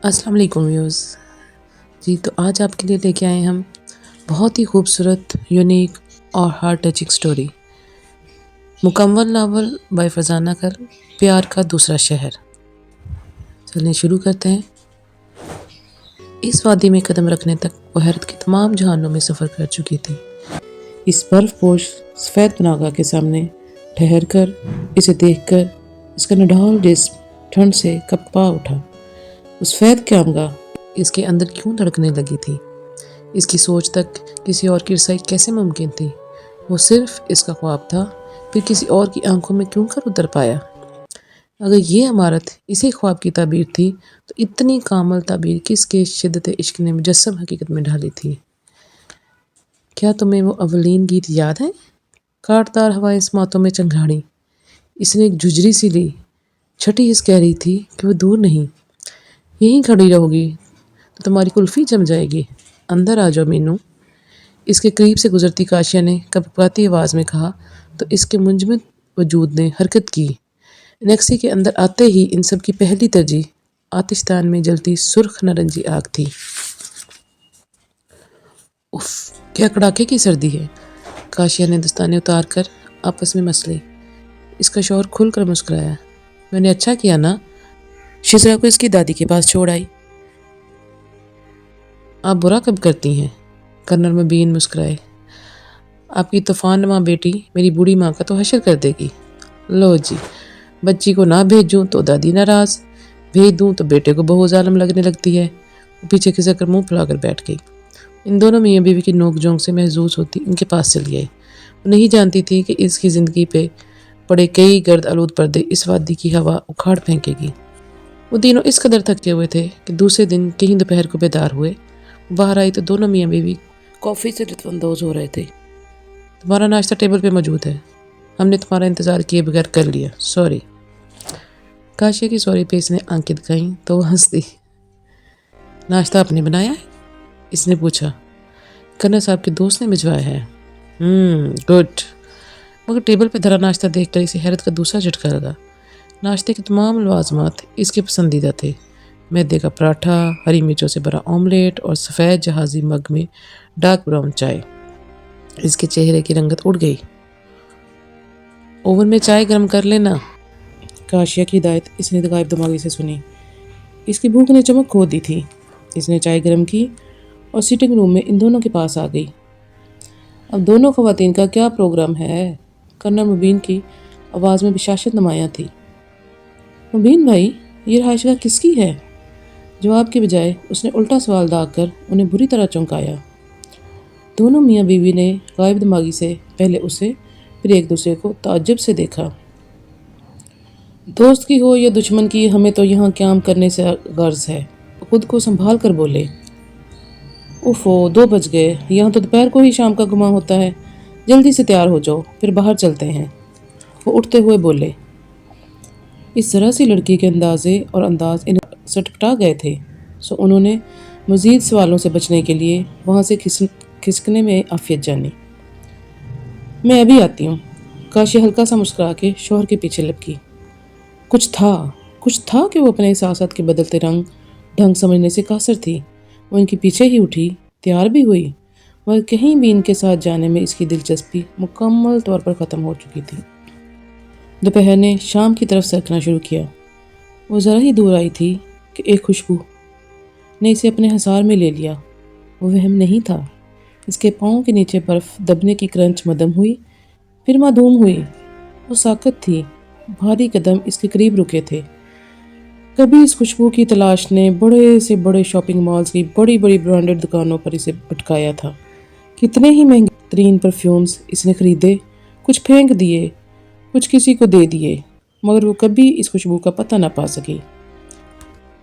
السلام علیکم ویوز جی، تو آج آپ کے لیے لے کے آئے ہم بہت ہی خوبصورت، یونیک اور ہارٹ ٹچنگ سٹوری، مکمل ناول بائی فرزانہ کر، پیار کا دوسرا شہر۔ چلیں شروع کرتے ہیں۔ اس وادی میں قدم رکھنے تک وہ حیرت کے تمام جہانوں میں سفر کر چکی تھی۔ اس برف پوش سفید پناہ کے سامنے ٹھہر کر، اسے دیکھ کر اس کا نڈھال جسم ٹھنڈ سے کپا اٹھا۔ اس سفید قیامگاہ اس کے اندر کیوں دھڑکنے لگی تھی؟ اس کی سوچ تک کسی اور کی رسائی کیسے ممکن تھی؟ وہ صرف اس کا خواب تھا، پھر کسی اور کی آنکھوں میں کیوں کر اتر پایا؟ اگر یہ عمارت اسی خواب کی تعبیر تھی تو اتنی کامل تعبیر کس کے شدت عشق نے مجسم حقیقت میں ڈھالی تھی؟ کیا تمہیں وہ اولین گیت یاد ہے؟ کاٹدار ہوائیں اس ماتوں میں چنگھاڑی، اس نے ایک جھجری سی لی، چھٹی حس کہہ رہی تھی کہ وہ دور نہیں، یہیں کھڑی رہو گی تو تمہاری کلفی جم جائے گی، اندر آ جاؤ مینو۔ اس کے قریب سے گزرتی کاشیا نے کپکپاتی آواز میں کہا تو اس کے منجمد وجود نے حرکت کی۔ نیکسی کے اندر آتے ہی ان سب کی پہلی ترجیح آتش دان میں جلتی سرخ نارنجی آگ تھی۔ اف، کیا کڑاکے کی سردی ہے! کاشیا نے دستانے اتار کر آپس میں مس لی۔ اس کا شوہر کھل کر مسکرایا۔ میں نے اچھا کیا نا، شزرا کو اس کی دادی کے پاس چھوڑ آئی۔ آپ برا کب کرتی ہیں؟ کرنل مبین مسکرائے۔ آپ کی طوفان نما بیٹی میری بوڑھی ماں کا تو حشر کر دے گی۔ لو جی، بچی کو نہ بھیجوں تو دادی ناراض، بھیج دوں تو بیٹے کو بہو ظالم لگنے لگتی ہے۔ وہ پیچھے کھسک کر منہ پھلا کر بیٹھ گئی۔ ان دونوں میاں بیوی کی نوک جھونک سے محظوظ ہوتی ان کے پاس چلی گئی۔ وہ نہیں جانتی تھی کہ اس کی زندگی پہ پڑے کئی گرد آلود پردے اس وادی کی ہوا اکھاڑ پھینکے گی۔ وہ دنوں اس قدر تھکے ہوئے تھے کہ دوسرے دن کہیں دوپہر کو بیدار ہوئے۔ باہر آئی تو دونوں میاں بیوی کافی سے لطف اندوز ہو رہے تھے۔ تمہارا ناشتہ ٹیبل پہ موجود ہے، ہم نے تمہارا انتظار کیے بغیر کر لیا، سوری۔ کاشیا کی سوری پہ اس نے آنکھیں دکھائیں تو وہ ہنس دی۔ ناشتہ آپ نے بنایا ہے؟ اس نے پوچھا۔ کرنل صاحب کے دوست نے بھجوایا ہے۔ گڈ۔ مگر ٹیبل پہ دھرا ناشتہ دیکھ کر اسے حیرت کا دوسرا جھٹکا لگا۔ ناشتے کے تمام لوازمات اس کے پسندیدہ تھے۔ میدے کا پراٹھا، ہری مرچوں سے بھرا آملیٹ اور سفید جہازی مگ میں ڈارک براؤن چائے۔ اس کے چہرے کی رنگت اڑ گئی۔ اوون میں چائے گرم کر لینا، کاشیا کی ہدایت اس نے غائب دماغی سے سنی۔ اس کی بھوک نے چمک کھو دی تھی۔ اس نے چائے گرم کی اور سٹنگ روم میں ان دونوں کے پاس آ گئی۔ اب دونوں خواتین کا کیا پروگرام ہے؟ کرنل مبین کی آواز میں بشاشت نمایاں تھی۔ مبین بھائی، یہ رہائش گاہ کس کی ہے؟ جواب کے بجائے اس نے الٹا سوال داغ کر انہیں بری طرح چونکایا۔ دونوں میاں بیوی نے غائب دماغی سے پہلے اسے پھر ایک دوسرے کو تعجب سے دیکھا۔ دوست کی ہو یا دشمن کی، ہمیں تو یہاں قیام کرنے سے غرض ہے۔ خود کو سنبھال کر بولے۔ اوفو، 2 بج گئے، یہاں تو دوپہر کو ہی شام کا گمان ہوتا ہے۔ جلدی سے تیار ہو جاؤ، پھر باہر چلتے ہیں۔ وہ اٹھتے ہوئے بولے۔ اس ذرا سی لڑکی کے اندازے اور انداز انہیں سٹپٹا گئے تھے، سو انہوں نے مزید سوالوں سے بچنے کے لیے وہاں سے کھسکنے میں عافیت جانی۔ میں ابھی آتی ہوں، کاشیا ہلکا سا مسکرا کے شوہر کے پیچھے لپکی۔ کچھ تھا کہ وہ اپنے احساسات کے بدلتے رنگ ڈھنگ سمجھنے سے قاصر تھی۔ وہ ان کے پیچھے ہی اٹھی، تیار بھی ہوئی، مگر کہیں بھی ان کے ساتھ جانے میں اس کی دلچسپی مکمل طور پر ختم ہو چکی تھی۔ دوپہر نے شام کی طرف سرکنا شروع کیا۔ وہ ذرا ہی دور آئی تھی کہ ایک خوشبو نے اسے اپنے حصار میں لے لیا۔ وہ وہم نہیں تھا۔ اس کے پاؤں کے نیچے برف دبنے کی کرنچ مدھم ہوئی، پھر معدوم ہوئی۔ وہ ساکت تھی، بھاری قدم اس کے قریب رکے تھے۔ کبھی اس خوشبو کی تلاش نے بڑے سے بڑے شاپنگ مالز کی بڑی بڑی برانڈڈ دکانوں پر اسے بھٹکایا تھا۔ کتنے ہی مہنگے ترین پرفیومز اس نے خریدے، کچھ پھینک دیے، کچھ کسی کو دے دیے، مگر وہ کبھی اس خوشبو کا پتہ نہ پا سکی۔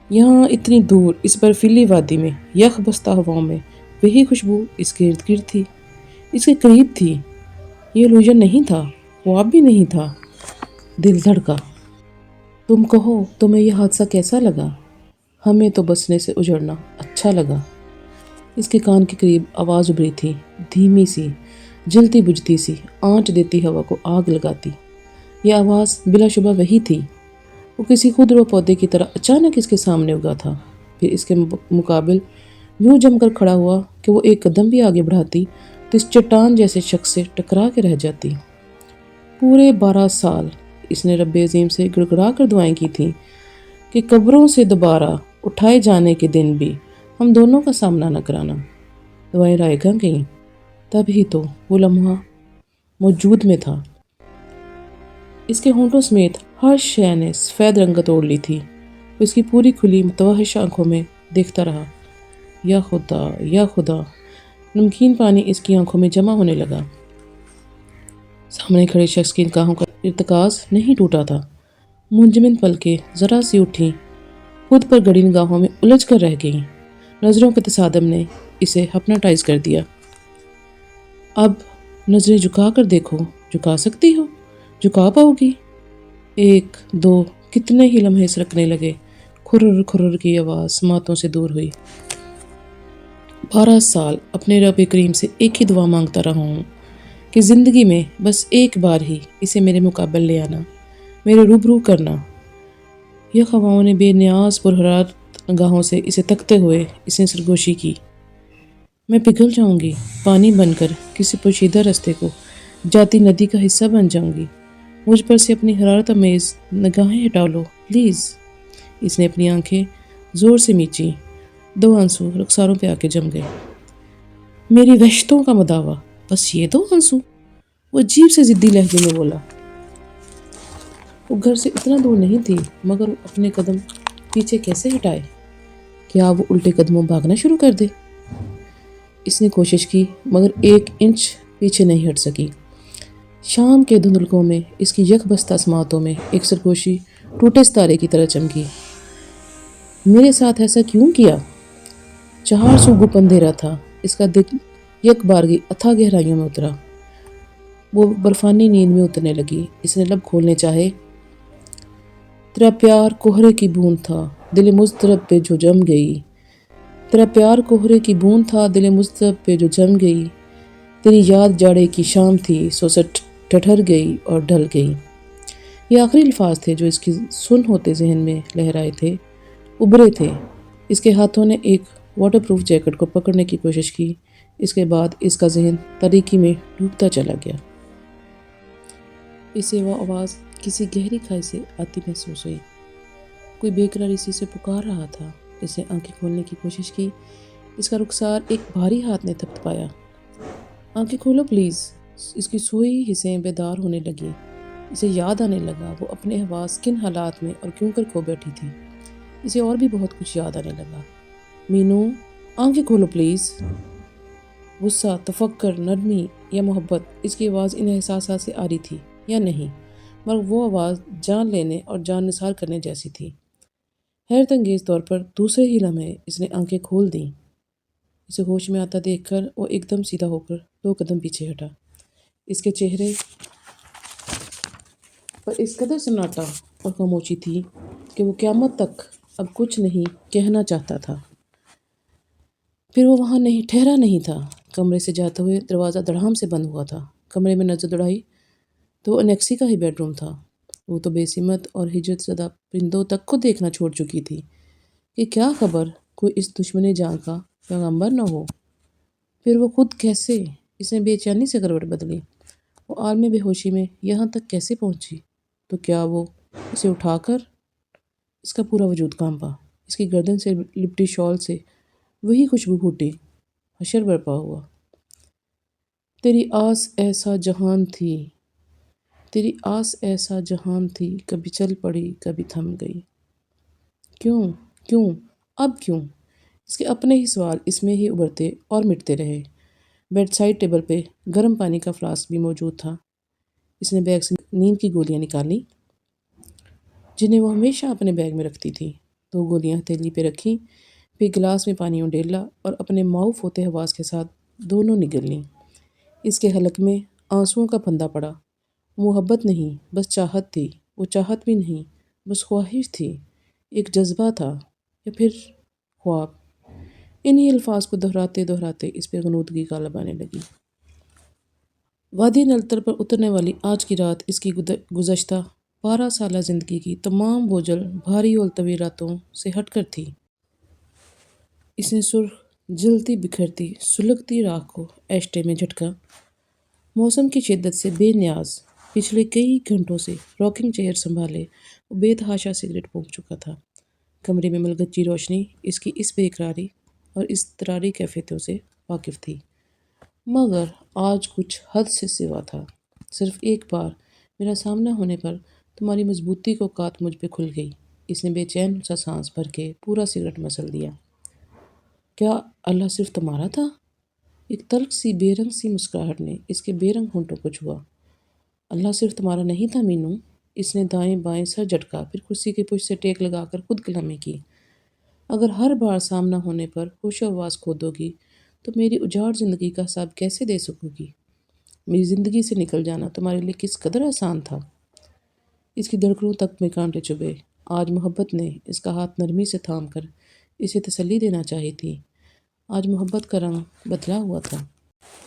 یہاں اتنی دور اس برفیلی وادی میں، یخ بستہ ہواؤں میں، وہی خوشبو اس کے ارد گرد تھی، اس کے قریب تھی۔ یہ الوژن نہیں تھا، خواب بھی نہیں تھا۔ دل دھڑکا۔ تم کہو، تمہیں یہ حادثہ کیسا لگا؟ ہمیں تو بسنے سے اجڑنا اچھا لگا۔ اس کے کان کے قریب آواز ابھری تھی، دھیمی سی، جلتی بجھتی سی، آنچ دیتی ہوا کو آگ لگاتی۔ یہ آواز بلا شبہ وہی تھی۔ وہ کسی خودرو پودے کی طرح اچانک اس کے سامنے اگا تھا، پھر اس کے مقابل یوں جم کر کھڑا ہوا کہ وہ ایک قدم بھی آگے بڑھاتی تو اس چٹان جیسے شخص سے ٹکرا کے رہ جاتی۔ پورے 12 سال اس نے رب عظیم سے گڑ گڑا کر دعائیں کی تھیں کہ قبروں سے دوبارہ اٹھائے جانے کے دن بھی ہم دونوں کا سامنا نہ کرانا۔ دعائیں رائے گاں گئیں، تب ہی تو وہ لمحہ موجود میں تھا۔ اس کے ہونٹوں سمیت ہر شے نے سفید رنگت اوڑھ لی تھی۔ وہ اس کی پوری کھلی متوحش آنکھوں میں دیکھتا رہا۔ یا خدا، یا خدا! نمکین پانی اس کی آنکھوں میں جمع ہونے لگا۔ سامنے کھڑے شخص کی نگاہوں کا ارتکاز نہیں ٹوٹا تھا۔ منجمد پلکیں ذرا سی اٹھیں، خود پر گڑی نگاہوں میں الجھ کر رہ گئیں۔ نظروں کے تصادم نے اسے ہپناٹائز کر دیا۔ اب نظریں جھکا کر دیکھو، جھکا سکتی ہو؟ جھکا پاؤ گی؟ 1 2 کتنے ہی لمحے سرکنے لگے۔ کھرر کھرر کی آواز سماعتوں سے دور ہوئی۔ 12 سال اپنے رب کریم سے ایک ہی دعا مانگتا رہا ہوں کہ زندگی میں بس ایک بار ہی اسے میرے مقابل لے آنا، میرے روبرو کرنا۔ یہ خواہوں نے بے نیاز پرحرارت نگاہوں سے اسے تکتے ہوئے اس نے سرگوشی کی۔ میں پگھل جاؤں گی، پانی بن کر کسی پوشیدہ رستے کو جاتی ندی کا حصہ بن جاؤں گی۔ مجھ پر سے اپنی حرارت آمیز نگاہیں ہٹا لو پلیز۔ اس نے اپنی آنکھیں زور سے میچیں، 2 آنسو رخساروں پہ آ کے جم گئے۔ میری وحشتوں کا مداوع، بس یہ 2 آنسو؟ وہ عجیب سے ضدی لہجے میں بولا۔ وہ گھر سے اتنا دور نہیں تھی، مگر وہ اپنے قدم پیچھے کیسے ہٹائے؟ کیا وہ الٹے قدموں بھاگنا شروع کر دے؟ اس نے کوشش کی مگر 1 انچ پیچھے نہیں ہٹ سکی۔ شام کے دھندلکوں میں اس کی یک بستہ سماعتوں میں ایک سرگوشی ٹوٹے ستارے کی طرح چمکی۔ میرے ساتھ ایسا کیوں کیا؟ 4 سو گپ اندھیرا تھا۔ اس کا دل یک بارگی اتھاہ گہرائیوں میں اترا۔ وہ برفانی نیند میں اترنے لگی۔ اس نے لب کھولنے چاہے۔ تیرا پیار کوہرے کی بوند تھا، دل مضطرب پہ جو جم گئی۔ تیرا پیار کوہرے کی بوند تھا، دل مضطرب پہ جو جم گئی۔ تیری یاد جاڑے کی شام تھی، سو سے ٹھٹر گئی اور ڈھل گئی۔ یہ آخری الفاظ تھے جو اس کی سن ہوتے ذہن میں لہرائے تھے، ابھرے تھے۔ اس کے ہاتھوں نے ایک واٹر پروف جیکٹ کو پکڑنے کی کوشش کی۔ اس کے بعد اس کا ذہن تاریکی میں ڈوبتا چلا گیا۔ اسے وہ آواز کسی گہری کھائی سے آتی محسوس ہوئی۔ کوئی بے قرار اسی سے پکار رہا تھا۔ اس نے آنکھیں کھولنے کی کوشش کی۔ اس کا رخسار ایک بھاری ہاتھ نے تھپتھپایا۔ آنکھیں کھولو پلیز۔ اس کی سوئی حصیں بیدار ہونے لگی۔ اسے یاد آنے لگا وہ اپنے حواس کن حالات میں اور کیوں کر کھو بیٹھی تھی۔ اسے اور بھی بہت کچھ یاد آنے لگا۔ مینو، آنکھیں کھولو پلیز۔ غصہ، تفکر، نرمی یا محبت، اس کی آواز ان احساسات سے آ رہی تھی یا نہیں، مگر وہ آواز جان لینے اور جان نثار کرنے جیسی تھی۔ حیرت انگیز طور پر دوسرے ہی لمحے اس نے آنکھیں کھول دیں۔ اسے ہوش میں آتا دیکھ کر وہ ایک دم سیدھا ہو کر 2 قدم پیچھے ہٹا۔ اس کے چہرے پر اس قدر سناٹا اور خاموشی تھی کہ وہ قیامت تک اب کچھ نہیں کہنا چاہتا تھا۔ پھر وہ وہاں ٹھہرا نہیں تھا۔ کمرے سے جاتے ہوئے دروازہ دڑام سے بند ہوا تھا۔ کمرے میں نظر دوڑائی تو وہ انیکسی کا ہی بیڈ روم تھا۔ وہ تو بے سمت اور ہجرت زدہ پرندوں تک کو دیکھنا چھوڑ چکی تھی کہ کیا خبر کوئی اس دشمن جان کا پیغامبر نہ ہو۔ پھر وہ خود کیسے؟ اس نے بے چینی سے کروٹ بدلی۔ وہ عالم بے ہوشی میں یہاں تک کیسے پہنچی؟ تو کیا وہ اسے اٹھا کر؟ اس کا پورا وجود کانپا۔ اس کی گردن سے لپٹی شال سے وہی خوشبو پھوٹی۔ حشر برپا ہوا۔ تیری آس ایسا جہان تھی، تیری آس ایسا جہان تھی، کبھی چل پڑی کبھی تھم گئی۔ کیوں؟ کیوں؟ اب کیوں؟ اس کے اپنے ہی سوال اس میں ہی ابھرتے اور مٹتے رہے۔ بیڈ سائڈ ٹیبل پہ گرم پانی کا فلاسک بھی موجود تھا۔ اس نے بیگ سے نیند کی گولیاں نکالیں جنہیں وہ ہمیشہ اپنے بیگ میں رکھتی تھی۔ 2 گولیاں ہتھیلی پہ رکھیں، پھر گلاس میں پانی اونڈیلا اور اپنے معاف ہوتے حواس کے ساتھ دونوں نگل لیں۔ اس کے حلق میں آنسوؤں کا پھندا پڑا۔ محبت نہیں، بس چاہت تھی۔ وہ چاہت بھی نہیں، بس خواہش تھی۔ ایک جذبہ تھا یا پھر خواب۔ انہی الفاظ کو دہراتے دہراتے اس پہ غنودگی غالب آنے لگی۔ وادی نلتر پر اترنے والی آج کی رات اس کی گزشتہ 12 سالہ زندگی کی تمام بوجھل بھاری اور طویل راتوں سے ہٹ کر تھی۔ اس نے سرخ جلتی بکھرتی سلگتی راکھ کو ایشٹے میں جھٹکا۔ موسم کی شدت سے بے نیاز پچھلے کئی گھنٹوں سے راکنگ چیئر سنبھالے وہ بے تحاشا سگریٹ پھونک چکا تھا۔ کمرے میں ملگچی روشنی اس کی اس بے قراری اور اضطراری کیفیتوں سے واقف تھی، مگر آج کچھ حد سے سوا تھا۔ صرف ایک بار میرا سامنا ہونے پر تمہاری مضبوطی کو کات مجھ پہ کھل گئی۔ اس نے بے چین سا سانس بھر کے پورا سگریٹ مسل دیا۔ کیا اللہ صرف تمہارا تھا؟ ایک تلخ سی بے رنگ سی مسکراہٹ نے اس کے بے رنگ ہونٹوں کو چھوا۔ اللہ صرف تمہارا نہیں تھا مینو۔ اس نے دائیں بائیں سر جھٹکا، پھر کرسی کے پشت سے ٹیک لگا کر خود کلامی کی۔ اگر ہر بار سامنا ہونے پر ہوش و حواس کھو دو گی تو میری اجاڑ زندگی کا حساب کیسے دے سکو گی؟ میری زندگی سے نکل جانا تمہارے لیے کس قدر آسان تھا؟ اس کی دھڑکنوں تک میں کانٹے چبھے۔ آج محبت نے اس کا ہاتھ نرمی سے تھام کر اسے تسلی دینا چاہی تھی۔ آج محبت کا رنگ بدلا ہوا تھا۔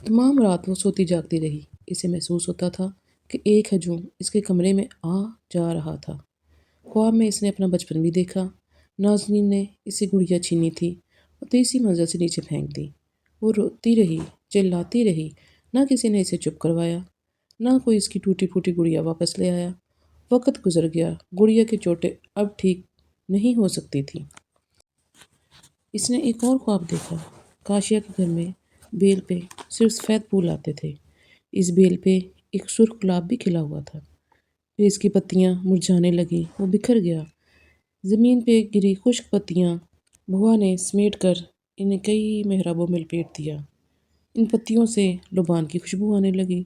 تمام رات وہ سوتی جاگتی رہی۔ اسے محسوس ہوتا تھا کہ ایک ہجوم اس کے کمرے میں آ جا رہا تھا۔ خواب میں اس نے اپنا بچپن بھی دیکھا۔ نازنین نے اس سے گڑیا چھینی تھی اور تیسری منزل سے نیچے پھینک دی۔ وہ روتی رہی، چلاتی رہی، نہ کسی نے اسے چپ کروایا، نہ کوئی اس کی ٹوٹی پھوٹی گڑیا واپس لے آیا۔ وقت گزر گیا، گڑیا کی چوٹیں اب ٹھیک نہیں ہو سکتی تھیں۔ اس نے ایک اور خواب دیکھا۔ کاشیا کے گھر میں بیل پہ صرف سفید پھول آتے تھے۔ اس بیل پہ ایک سرخ گلاب بھی کھلا ہوا تھا۔ پھر اس کی پتیاں مرجھانے لگیں، وہ بکھر گیا۔ زمین پہ گری خشک پتیاں بھوا نے سمیٹ کر انہیں کئی محرابوں میں لپیٹ دیا۔ ان پتیوں سے لبان کی خوشبو آنے لگی۔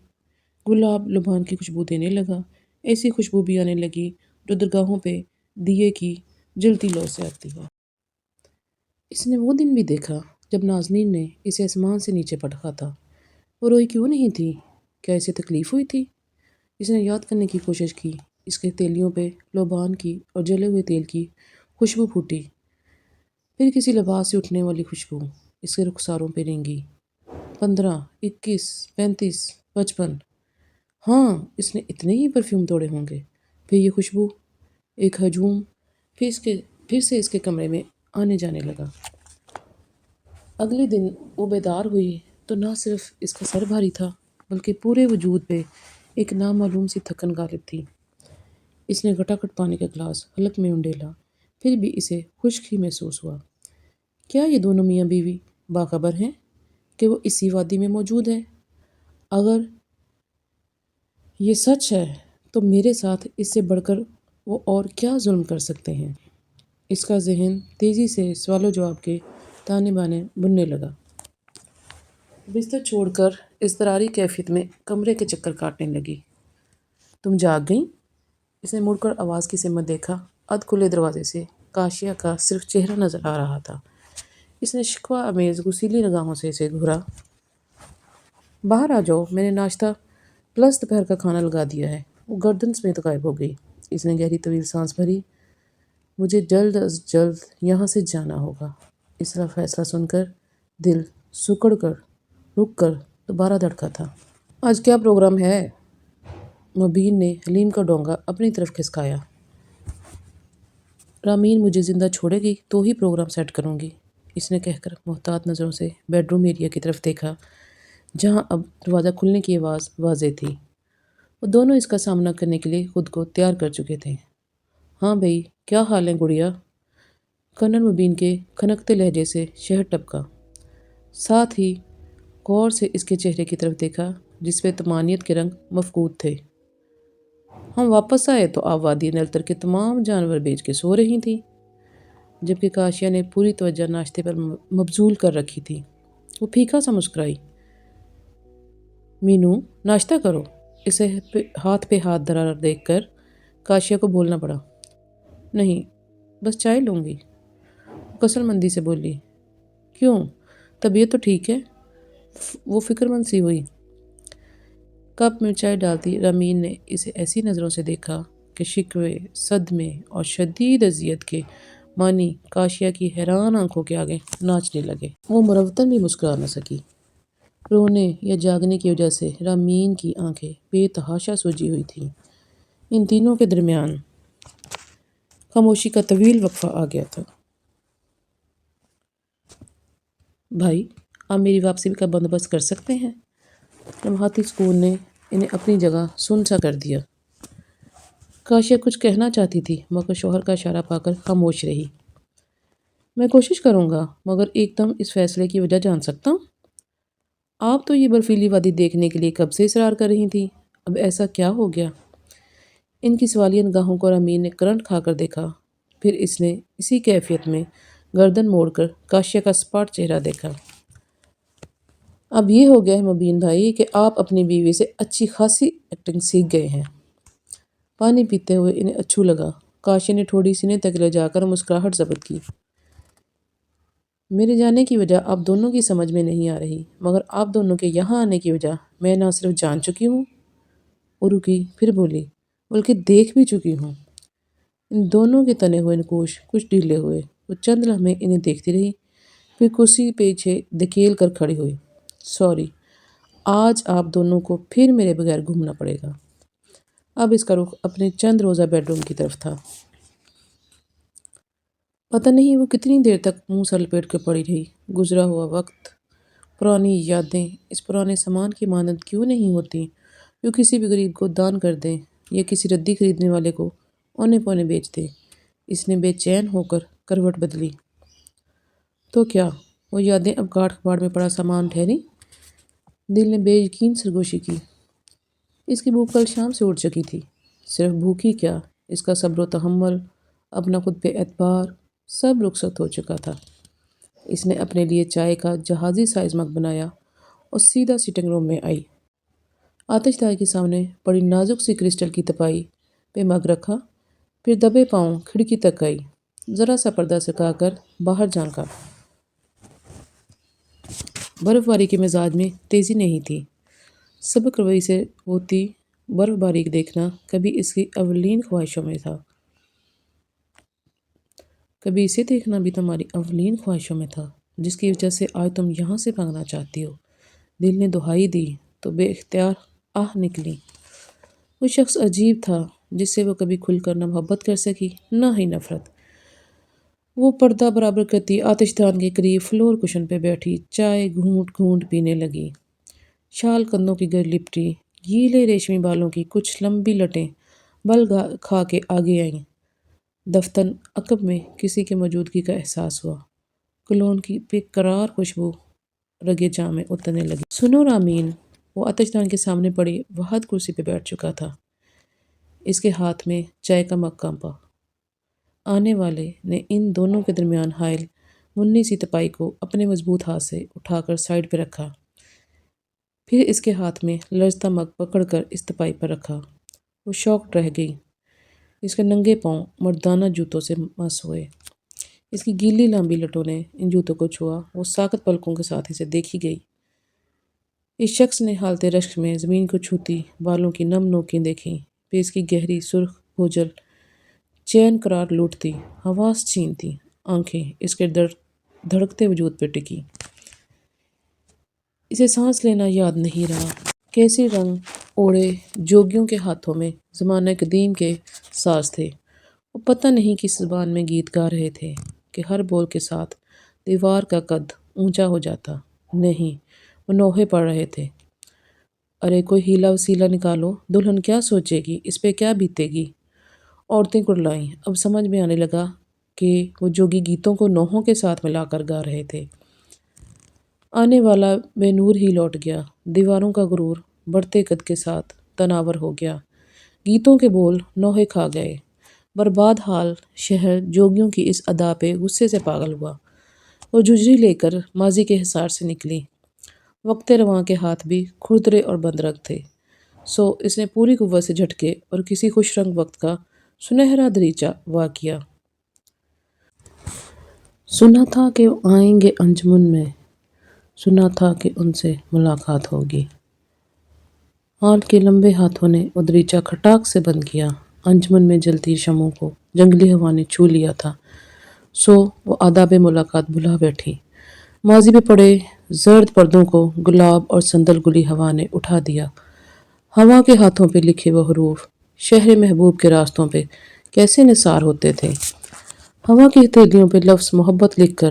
گلاب لبان کی خوشبو دینے لگا، ایسی خوشبو بھی آنے لگی جو درگاہوں پہ دیے کی جلتی لو سے آتی ہے۔ اس نے وہ دن بھی دیکھا جب نازنین نے اسے آسمان سے نیچے پٹکا تھا۔ وہ روئی کیوں نہیں تھی؟ کیا اسے تکلیف ہوئی تھی؟ اس نے یاد کرنے کی کوشش کی۔ اس کے تیلیوں پہ لوبان کی اور جلے ہوئے تیل کی خوشبو پھوٹی، پھر کسی لباس سے اٹھنے والی خوشبو اس کے رخساروں پہ رینگی۔ 15، 21، 35، 55۔ ہاں، اس نے اتنے ہی پرفیوم توڑے ہوں گے۔ پھر یہ خوشبو، ایک ہجوم پھر سے اس کے کمرے میں آنے جانے لگا۔ اگلے دن وہ بیدار ہوئی تو نہ صرف اس کا سر بھاری تھا بلکہ پورے وجود پہ ایک نامعلوم سی تھکن غالب تھی۔ اس نے گھٹاگھٹ پانی کا گلاس حلق میں انڈیلا، پھر بھی اسے خشک ہی محسوس ہوا۔ کیا یہ دونوں میاں بیوی باخبر ہیں کہ وہ اسی وادی میں موجود ہے؟ اگر یہ سچ ہے تو میرے ساتھ اس سے بڑھ کر وہ اور کیا ظلم کر سکتے ہیں؟ اس کا ذہن تیزی سے سوال و جواب کے تانے بانے بننے لگا۔ بستر چھوڑ کر اضطراری کیفیت میں کمرے کے چکر کاٹنے لگی۔ تم جاگ گئیں؟ اس نے مڑ کر آواز کی سمت دیکھا۔ ادھ کھلے دروازے سے کاشیا کا صرف چہرہ نظر آ رہا تھا۔ اس نے شکوہ آمیز غصیلی نگاہوں سے اسے گھورا۔ باہر آ جاؤ، میں نے ناشتہ پلس دوپہر کا کھانا لگا دیا ہے۔ وہ گردن سمیت غائب ہو گئی۔ اس نے گہری طویل سانس بھری۔ مجھے جلد از جلد یہاں سے جانا ہوگا۔ اس کا فیصلہ سن کر دل سکڑ کر رک کر دوبارہ دھڑکا تھا۔ آج کیا پروگرام ہے؟ مبین نے حلیم کا ڈونگا اپنی طرف کھسکایا۔ رامین مجھے زندہ چھوڑے گی تو ہی پروگرام سیٹ کروں گی، اس نے کہہ کر محتاط نظروں سے بیڈ روم ایریا کی طرف دیکھا جہاں اب دروازہ کھلنے کی آواز واضح تھی۔ وہ دونوں اس کا سامنا کرنے کے لیے خود کو تیار کر چکے تھے۔ ہاں بھئی، کیا حال ہے گڑیا؟ کرنل مبین کے کھنکتے لہجے سے شہد ٹپکا، ساتھ ہی غور سے اس کے چہرے کی طرف دیکھا جس پہ طمانینت کے رنگ مفقود تھے۔ ہم واپس آئے تو آپ وادی نیلتر کے تمام جانور بیچ کے سو رہی تھیں، جبکہ کاشیا نے پوری توجہ ناشتے پر مبذول کر رکھی تھی۔ وہ پھیکا سا مسکرائی۔ مینو، ناشتہ کرو۔ اسے ہاتھ پہ ہاتھ دھرا دیکھ کر کاشیا کو بولنا پڑا۔ نہیں، بس چائے لوں گی، وہ کسل مندی سے بولی۔ کیوں؟ طبیعت تو ٹھیک ہے؟ وہ فکر مند سی ہوئی۔ کپ میں چائے ڈالتی رامین نے اسے ایسی نظروں سے دیکھا کہ شکوے، صدمے اور شدید اذیت کے معنی کاشیا کی حیران آنکھوں کے آگے ناچنے لگے۔ وہ مروتاً بھی مسکرا نہ سکی۔ رونے یا جاگنے کی وجہ سے رامین کی آنکھیں بے تحاشا سوجی ہوئی تھیں۔ ان تینوں کے درمیان خاموشی کا طویل وقفہ آ گیا تھا۔ بھائی، آپ میری واپسی کا بندوبست کر سکتے ہیں؟ لمحاتی سکون نے انہیں اپنی جگہ سن سا کر دیا۔ کاشیا کچھ کہنا چاہتی تھی مگر شوہر کا اشارہ پا کر خاموش رہی۔ میں کوشش کروں گا، مگر ایک دم اس فیصلے کی وجہ جان سکتا ہوں؟ آپ تو یہ برفیلی وادی دیکھنے کے لیے کب سے اصرار کر رہی تھی، اب ایسا کیا ہو گیا؟ ان کی سوالیہ نگاہوں کو امیر نے کرنٹ کھا کر دیکھا، پھر اس نے اسی کیفیت میں گردن موڑ کر کاشیا کا اسپاٹ چہرہ دیکھا۔ اب یہ ہو گیا ہے مبین بھائی کہ آپ اپنی بیوی سے اچھی خاصی ایکٹنگ سیکھ گئے ہیں۔ پانی پیتے ہوئے انہیں اچھو لگا۔ کاشیا نے تھوڑی سینے تک لے جا کر مسکراہٹ ضبط کی۔ میرے جانے کی وجہ آپ دونوں کی سمجھ میں نہیں آ رہی، مگر آپ دونوں کے یہاں آنے کی وجہ میں نہ صرف جان چکی ہوں، اور رکی پھر بولی، بلکہ دیکھ بھی چکی ہوں۔ ان دونوں کے تنے ہوئے نقوش کچھ ڈھیلے ہوئے۔ وہ چند لمحے انہیں دیکھتی رہی، پھر کرسی پیچھے دھکیل کر کھڑی ہوئی۔ سوری، آج آپ دونوں کو پھر میرے بغیر گھومنا پڑے گا۔ اب اس کا رخ اپنے چند روزہ بیڈ روم کی طرف تھا۔ پتہ نہیں وہ کتنی دیر تک منہ سر لپیٹ کر پڑی رہی۔ گزرا ہوا وقت، پرانی یادیں اس پرانے سامان کی مانند کیوں نہیں ہوتی جو کسی بھی غریب کو دان کر دیں یا کسی ردی خریدنے والے کو اونے پونے بیچ دیں۔ اس نے بے چین ہو کر کروٹ بدلی۔ تو کیا وہ یادیں اب گاڑھ کباڑ میں پڑا سامان ٹھہری؟ دل نے بے یقین سرگوشی کی۔ اس کی بھوک کل شام سے اٹھ چکی تھی۔ صرف بھوک ہی کیا، اس کا صبر و تحمل، اپنا خود پہ اعتبار، سب رخصت ہو چکا تھا۔ اس نے اپنے لیے چائے کا جہازی سائز مگ بنایا اور سیدھا سٹنگ روم میں آئی۔ آتش دار کے سامنے پڑی نازک سی کرسٹل کی تپائی پہ مگ رکھا، پھر دبے پاؤں کھڑکی تک آئی، ذرا سا پردہ سکا کر باہر جھانکا۔ برف باری کے مزاج میں تیزی نہیں تھی۔ سبک روی سے ہوتی برف باری دیکھنا کبھی اس کی اولین خواہشوں میں تھا۔ کبھی اسے دیکھنا بھی تمہاری اولین خواہشوں میں تھا، جس کی وجہ سے آج تم یہاں سے بھاگنا چاہتی ہو۔ دل نے دہائی دی تو بے اختیار آہ نکلی۔ وہ شخص عجیب تھا جس سے وہ کبھی کھل کر نہ محبت کر سکی نہ ہی نفرت۔ وہ پردہ برابر کرتی آتش دان کے قریب فلور کشن پہ بیٹھی چائے گھونٹ گھونٹ پینے لگی۔ شال کندھوں کی گرد لپٹی، گیلے ریشمی بالوں کی کچھ لمبی لٹیں بل کھا کے آگے آئیں۔ دفتن عقب میں کسی کے موجودگی کا احساس ہوا۔ کولون کی بے قرار خوشبو رگے جاں میں اترنے لگی۔ سنو رامین، وہ آتش دان کے سامنے پڑی وحد کرسی پہ بیٹھ چکا تھا۔ اس کے ہاتھ میں چائے کا مگ کانپا۔ آنے والے نے ان دونوں کے درمیان حائل منی سی تپائی کو اپنے مضبوط ہاتھ سے اٹھا کر سائڈ پہ رکھا، پھر اس کے ہاتھ میں لرزتا مگ پکڑ کر اس تپائی پر رکھا۔ وہ شاکڈ رہ گئی۔ اس کے ننگے پاؤں مردانہ جوتوں سے مس ہوئے۔ اس کی گیلی لمبی لٹوں نے ان جوتوں کو چھوا۔ وہ ساکت پلکوں کے ساتھ اسے دیکھی گئی۔ اس شخص نے حالت رشک میں زمین کو چھوتی بالوں کی نم نوکیں دیکھیں، پھر اس کی گہری سرخ بھوجل چین قرار لوٹتی حواس چھینتی آنکھیں اس کے دھڑکتے وجود پہ ٹکی۔ اسے سانس لینا یاد نہیں رہا۔ کیسے رنگ اوڑے جوگیوں کے ہاتھوں میں زمانہ قدیم کے ساز تھے۔ وہ پتہ نہیں کس زبان میں گیت گا رہے تھے کہ ہر بول کے ساتھ دیوار کا قد اونچا ہو جاتا۔ نہیں، وہ نوحے پڑھ رہے تھے۔ ارے کوئی ہیلا وسیلہ نکالو، دلہن کیا سوچے گی، اس پہ کیا بیتے گی؟ عورتیں کڑلائیں۔ اب سمجھ میں آنے لگا کہ وہ جوگی گیتوں کو نوحوں کے ساتھ ملا کر گا رہے تھے۔ آنے والا بے نور ہی لوٹ گیا۔ دیواروں کا غرور بڑھتے قد کے ساتھ تناور ہو گیا۔ گیتوں کے بول نوحے کھا گئے۔ برباد حال شہر جوگیوں کی اس ادا پہ غصے سے پاگل ہوا۔ وہ جھجری لے کر ماضی کے حصار سے نکلی۔ وقت رواں کے ہاتھ بھی کھردرے اور بندرگ تھے، سو اس نے پوری قوت سے جھٹکے اور کسی خوش رنگ وقت کا سنہرا دریچہ وا کیا۔ سنا تھا کہ وہ آئیں گے انجمن میں، سنا تھا کہ ان سے ملاقات ہوگی۔ ہال کے لمبے ہاتھوں نے وہ دریچہ کھٹاک سے بند کیا۔ انجمن میں جلتی شمعوں کو جنگلی ہوا نے چھو لیا تھا، سو وہ آداب ملاقات بھلا بیٹھی۔ ماضی پہ پڑے زرد پردوں کو گلاب اور سندل گلی ہوا نے اٹھا دیا۔ ہوا کے ہاتھوں پہ لکھے وہ حروف شہر محبوب کے راستوں پہ کیسے نثار ہوتے تھے۔ ہوا کی ہتھیلیوں پہ لفظ محبت لکھ کر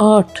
8,